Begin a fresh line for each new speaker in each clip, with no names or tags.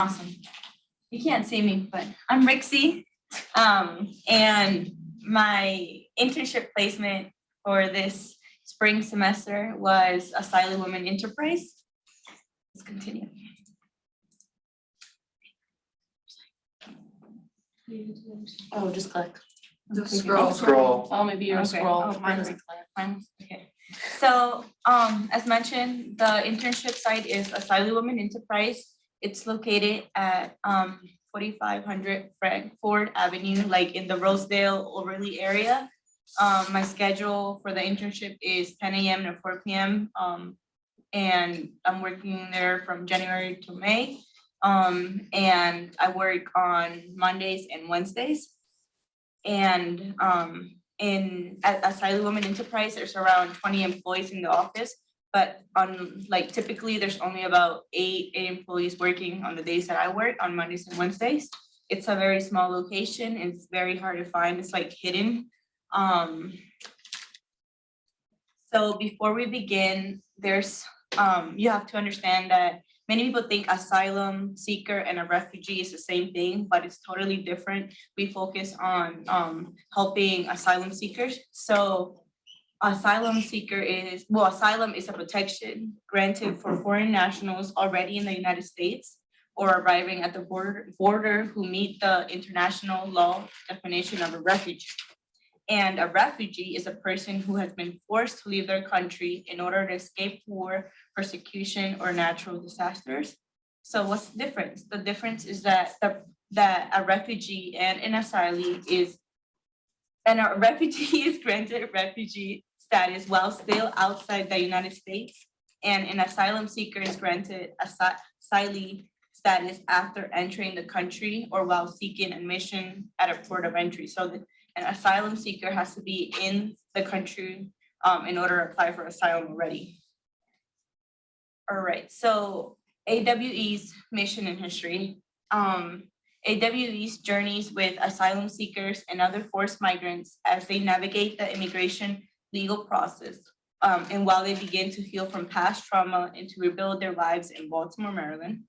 Awesome. You can't see me, but I'm Riccy. And my internship placement for this spring semester was Asylee Women Enterprise. Let's continue.
Oh, just click.
Just scroll.
Oh, maybe you're
Okay.
scroll.
Oh,
Mine doesn't
perfect.
click.
Okay. So, as mentioned, the internship site is Asylee Women Enterprise. It's located at 4500 Frankfort Avenue, like in the Rosedale Overley area. My schedule for the internship is 10 a.m. to 4 p.m. And I'm working there from January to May. And I work on Mondays and Wednesdays. And at Asylee Women Enterprise, there's around 20 employees in the office, but on like typically there's only about eight employees working on the days that I work on Mondays and Wednesdays. It's a very small location. It's very hard to find. It's like hidden. So before we begin, there's you have to understand that many people think asylum seeker and a refugee is the same thing, but it's totally different. We focus on helping asylum seekers. So asylum seeker is, well, asylum is a protection granted for foreign nationals already in the United States or arriving at the border who meet the international law definition of a refugee. And a refugee is a person who has been forced to leave their country in order to escape war, persecution, or natural disasters. So what's the difference? The difference is that a refugee and an asylee is, and a refugee is granted refugee status while still outside the United States, and an asylum seeker is granted asylee status after entering the country or while seeking admission at a port of entry. So an asylum seeker has to be in the country in order to apply for asylum already. All right, so AWE's mission and history. AWE's journeys with asylum seekers and other forced migrants as they navigate the immigration legal process and while they begin to heal from past trauma and to rebuild their lives in Baltimore, Maryland.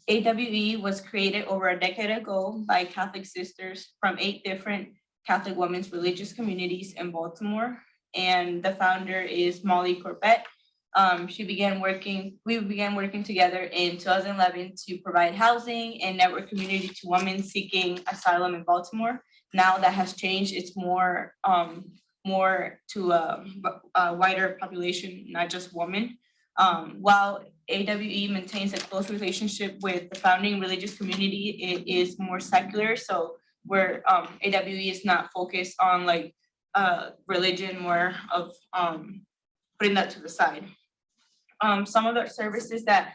AWE was created over a decade ago by Catholic sisters from 8 different Catholic women's religious communities in Baltimore. And the founder is Molly Corbett. We began working together in 2011 to provide housing and network community to women seeking asylum in Baltimore. Now that has changed. It's more to a wider population, not just women. While AWE maintains a close relationship with the founding religious community, it is more secular. So where AWE is not focused on like religion, more of putting that to the side. Some of the services that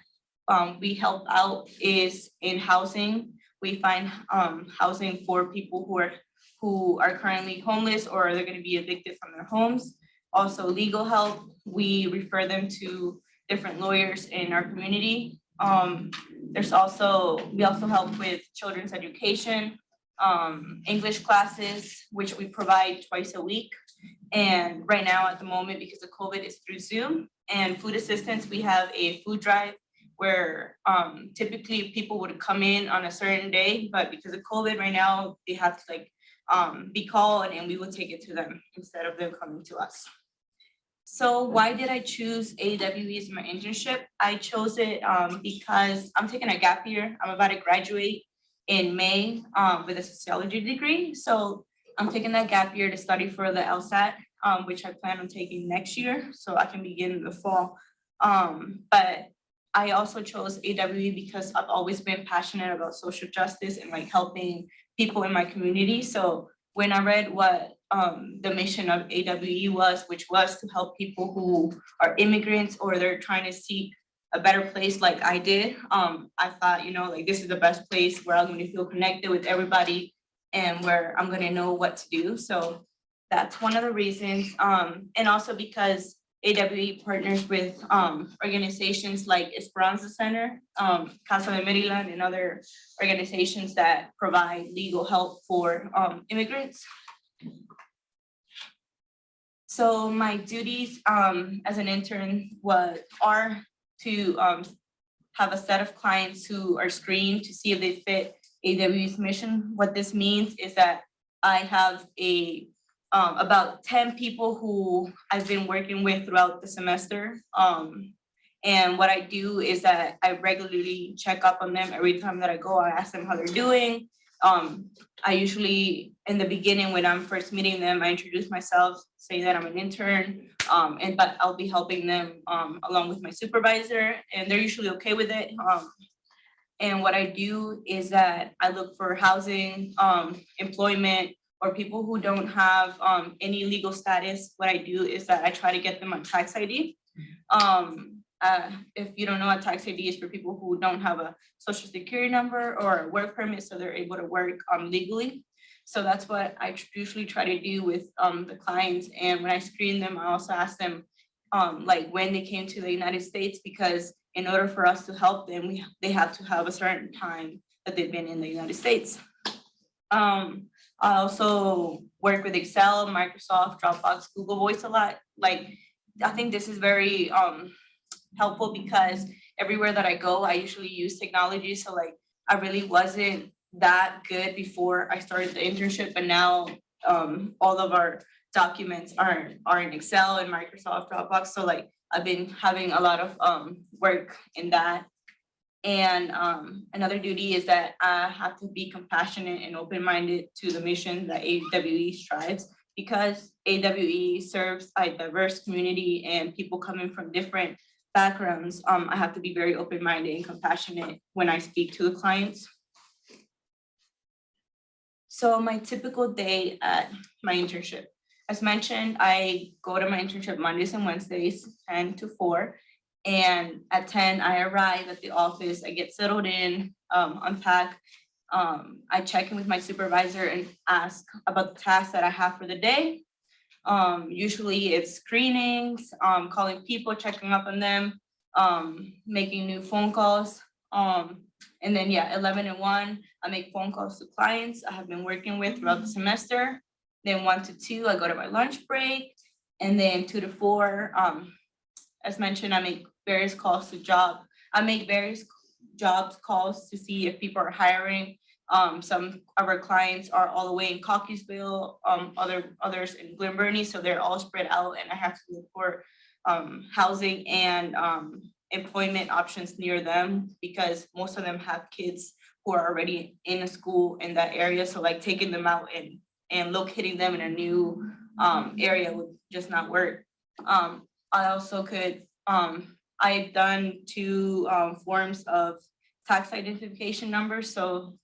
we help out is in housing. We find housing for people who are currently homeless or they're going to be evicted from their homes. Also legal help. We refer them to different lawyers in our community. We also help with children's education, English classes, which we provide twice a week. And right now at the moment, because of COVID, it's through Zoom. And food assistance, we have a food drive where typically people would come in on a certain day, but because of COVID right now, they have to like be called and we will take it to them instead of them coming to us. So why did I choose AWE as my internship? I chose it because I'm taking a gap year. I'm about to graduate in May with a sociology degree. So I'm taking that gap year to study for the LSAT, which I plan on taking next year, so I can begin in the fall. But I also chose AWE because I've always been passionate about social justice and like helping people in my community. So when I read what the mission of AWE was, which was to help people who are immigrants or they're trying to seek a better place like I did, I thought, like this is the best place where I'm going to feel connected with everybody and where I'm going to know what to do. So that's one of the reasons. And also because AWE partners with organizations like Esperanza Center, Casa de Maryland, and other organizations that provide legal help for immigrants. So my duties as an intern are to have a set of clients who are screened to see if they fit AWE's mission. What this means is that I have about 10 people who I've been working with throughout the semester. And what I do is that I regularly check up on them every time that I go. I ask them how they're doing. I usually, in the beginning, when I'm first meeting them, I introduce myself, say that I'm an intern, but I'll be helping them along with my supervisor, and they're usually okay with it. And what I do is that I look for housing, employment, or people who don't have any legal status. What I do is that I try to get them a tax ID. If you don't know what tax ID is, for people who don't have a social security number or a work permit, so they're able to work legally. So that's what I usually try to do with the clients. And when I screen them, I also ask them like when they came to the United States, because in order for us to help them, they have to have a certain time that they've been in the United States. I also work with Excel, Microsoft, Dropbox, Google Voice a lot. Like, I think this is very helpful because everywhere that I go, I usually use technology. So like, I really wasn't that good before I started the internship, but now all of our documents are in Excel and Microsoft Dropbox. So like, I've been having a lot of work in that. And another duty is that I have to be compassionate and open-minded to the mission that AWE strives, because AWE serves a diverse community and people coming from different backgrounds. I have to be very open-minded and compassionate when I speak to the clients. So my typical day at my internship, as mentioned, I go to my internship Mondays and Wednesdays, 10 to 4. And at 10, I arrive at the office, I get settled in, unpack. I check in with my supervisor and ask about the tasks that I have for the day. Usually it's screenings, calling people, checking up on them, making new phone calls. And then 11 and 1, I make phone calls to clients I have been working with throughout the semester. Then 1 to 2, I go to my lunch break. And then 2 to 4, as mentioned, I make various calls to various jobs calls to see if people are hiring. Some of our clients are all the way in Cockeysville, others in Glen Burnie, so they're all spread out, and I have to look for housing and employment options near them, because most of them have kids who are already in a school in that area. So like, taking them out and locating them in a new area would just not work. I also could, I've done 2 forms of tax identification numbers. So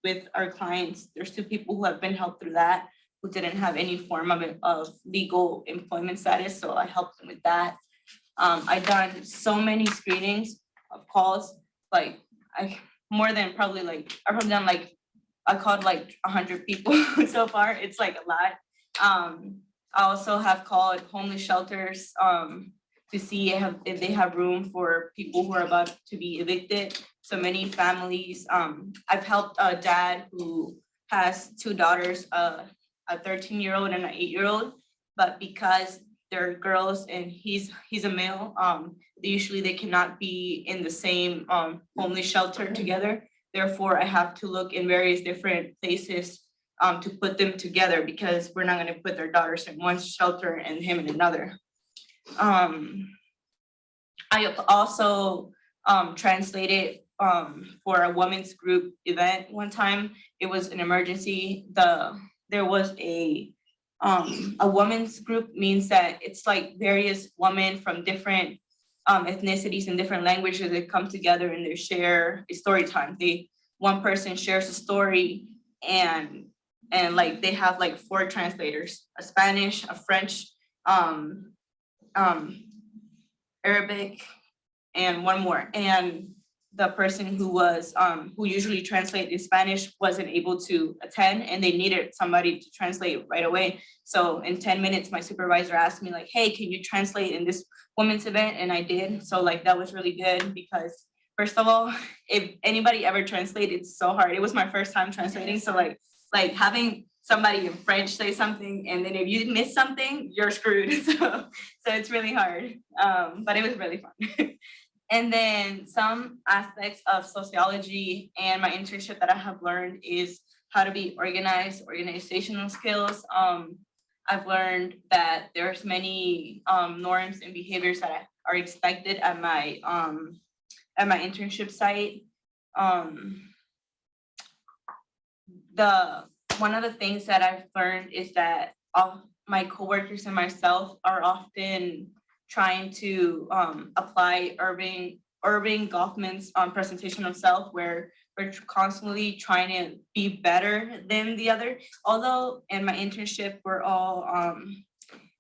with our clients, there's 2 people who have been helped through that, who didn't have any form of legal employment status. So I helped them with that. I've done so many screenings of calls, like I've probably done like, I called like 100 people so far. It's like a lot. I also have called homeless shelters to see if they have room for people who are about to be evicted. So many families. I've helped a dad who has 2 daughters, a 13-year-old and an 8-year-old, but because they're girls and he's a male, usually they cannot be in the same homeless shelter together. Therefore, I have to look in various different places to put them together, because we're not going to put their daughters in one shelter and him in another. I also translated for a women's group event one time. It was an emergency. There was a women's group, means that it's like various women from different ethnicities and different languages that come together and they share a story time. One person shares a story, and like they have like 4 translators, a Spanish, a French, Arabic, and one more. And the person who usually translates in Spanish wasn't able to attend, and they needed somebody to translate right away. So in 10 minutes, my supervisor asked me like, hey, can you translate in this women's event? And I did. So like, that was really good, because first of all, if anybody ever translated, it's so hard. It was my first time translating. So like having somebody in French say something, and then if you miss something, you're screwed. So it's really hard. But it was really fun. And then some aspects of sociology and my internship that I have learned is how to be organized, organizational skills. I've learned that there's many norms and behaviors that are expected at my internship site. One of the things that I've learned is that all my coworkers and myself are often trying to apply Irving Goffman's presentation of self, where we're constantly trying to be better than the other. Although in my internship,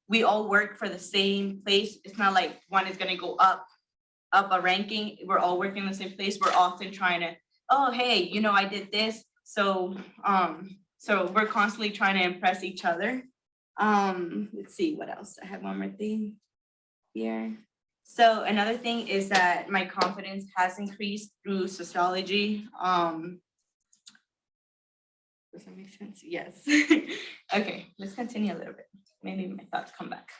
we all work for the same place. It's not like one is gonna go up a ranking. We're all working in the same place. We're often trying to, oh, hey, you know, I did this. So we're constantly trying to impress each other. Let's see what else. I have one more thing here. So another thing is that my confidence has increased through sociology. Does that make sense? Yes. Okay, let's continue a little bit. Maybe my thoughts come back.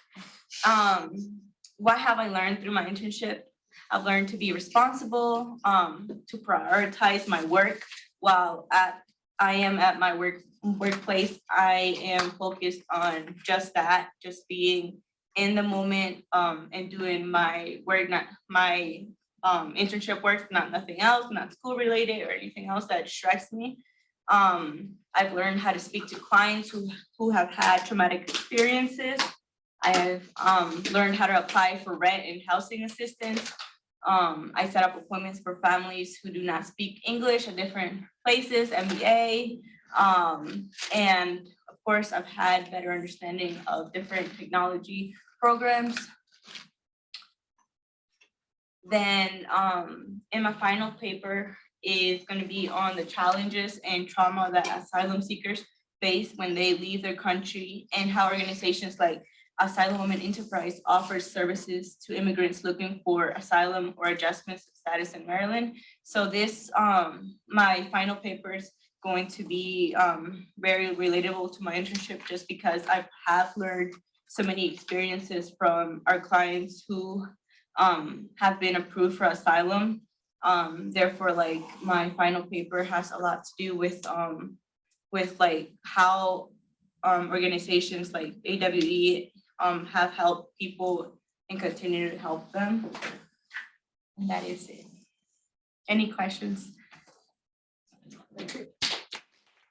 What have I learned through my internship? I've learned to be responsible, to prioritize my work. While I am at my workplace, I am focused on just that, just being in the moment and doing my work, not my internship work, nothing else, not school related or anything else that distracts me. I've learned how to speak to clients who have had traumatic experiences. I've learned how to apply for rent and housing assistance. I set up appointments for families who do not speak English at different places, MBA. And of course, I've had better understanding of different technology programs. Then in my final paper is going to be on the challenges and trauma that asylum seekers face when they leave their country, and how organizations like Asylee Women Enterprise offers services to immigrants looking for asylum or adjustments of status in Maryland. So this, my final paper is going to be very relatable to my internship, just because I have learned so many experiences from our clients who have been approved for asylum. Therefore, like, my final paper has a lot to do with like how organizations like AWE have helped people and continue to help them. And that is it. Any questions?